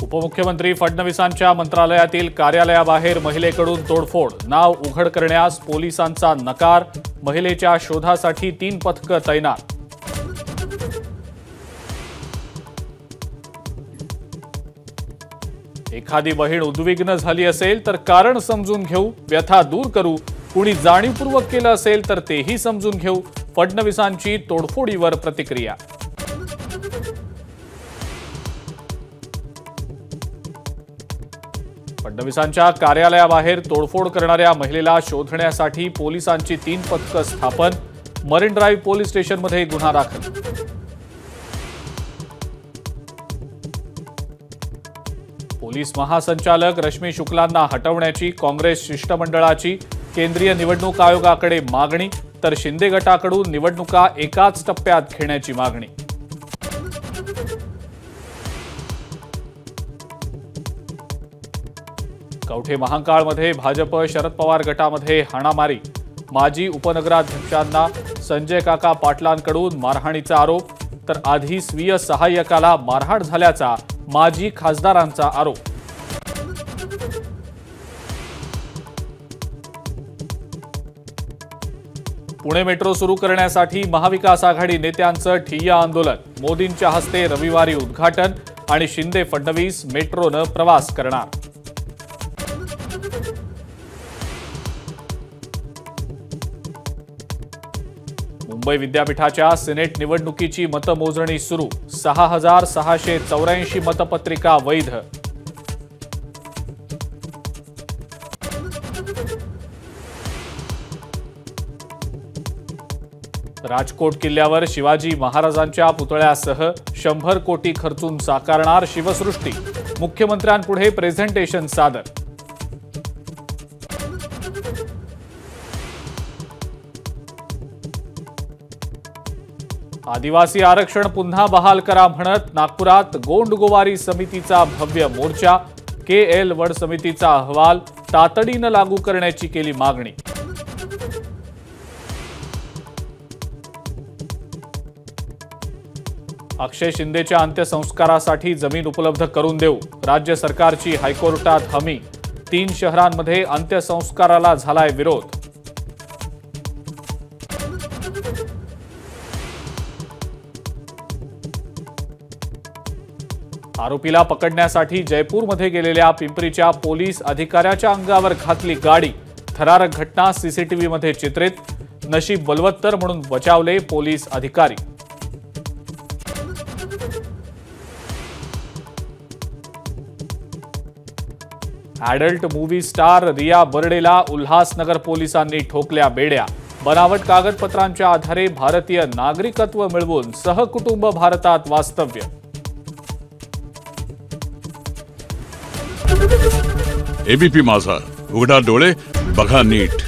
उपमुख्यमंत्री फडणवीसांच्या मंत्रालयातील कार्यालयाबाहेर महिलेकडून तोडफोड, नाव उघड करण्यास पोलिसांचा नकार, महिलेच्या शोधासाठी 3 पथकं तैनात। एखादी बहीण उद्विग्न झाली असेल तर कारण समजून घेऊ, व्यथा दूर करू, कुणी जाणीवपूर्वक केलं असेल तर तेही समजून घेऊ, फडणवीसांची तोडफोडीवर प्रतिक्रिया। फडणवीसांच्या कार्यालयाबाहेर तोडफोड करणाऱ्या महिलेला शोधण्यासाठी पोलिसांची 3 पथकं स्थापन, मरीन ड्राईव्ह पोलीस स्टेशनमध्ये गुन्हा दाखल। पोलीस महासंचालक रश्मी शुक्लांना हटवण्याची काँग्रेस शिष्टमंडळाची केंद्रीय निवडणूक आयोगाकडे मागणी, तर शिंदे गटाकडून निवडणुका एकाच टप्प्यात घेण्याची मागणी। कवठे महांकाळमध्ये भाजप शरद पवार गटामध्ये हाणामारी, माजी उपनगराध्यक्षांना संजय काका पाटलांकडून मारहाणीचा आरोप, तर आधी स्वीय सहाय्यकाला मारहाण झाल्याचा माजी खासदारांचा आरोप। पुणे मेट्रो सुरू करण्यासाठी महाविकास आघाडी नेत्यांचं ठिय्या आंदोलन, मोदींच्या हस्ते रविवारी उद्घाटन आणि शिंदे फडणवीस मेट्रोनं प्रवास करणार। मुंबई विद्यापीठाच्या सिनेट निवडणुकीची मतमोजणी सुरू, 6,684 मतपत्रिका वैध। राजकोट किल्ल्यावर शिवाजी महाराजांच्या पुतळ्यासह 100 कोटी खर्चून साकारणार शिवसृष्टी, मुख्यमंत्र्यांपुढे प्रेझेंटेशन सादर। आदिवासी आरक्षण पुन्हा बहाल करा म्हणत नागपुरात गोंडगोवारी समितीचा भव्य मोर्चा, KL वड समितीचा अहवाल तातडीनं लागू करण्याची केली मागणी। अक्षय शिंदेच्या अंत्यसंस्कारासाठी जमीन उपलब्ध करून देऊ, राज्य सरकारची हायकोर्टात हमी, 3 शहरांमध्ये अंत्यसंस्काराला झालाय विरोध। आरोपीला पकडण्यासाठी जयपूरमध्ये गेलेल्या पिंपरीच्या पोलीस अधिकाऱ्याच्या अंगावर घातली गाडी, थरारक घटना सीसीटीव्हीमध्ये चित्रित, नशीब बलवत्तर म्हणून बचावले पोलीस अधिकारी। ॲडल्ट मूव्ही स्टार रिया बर्डेला उल्हासनगर पोलिसांनी ठोकल्या बेड्या, बनावट कागदपत्रांच्या आधारे भारतीय नागरिकत्व मिळवून सहकुटुंब भारतात वास्तव्य। एबीपी माझा, उघडा डोळे बघा नीट।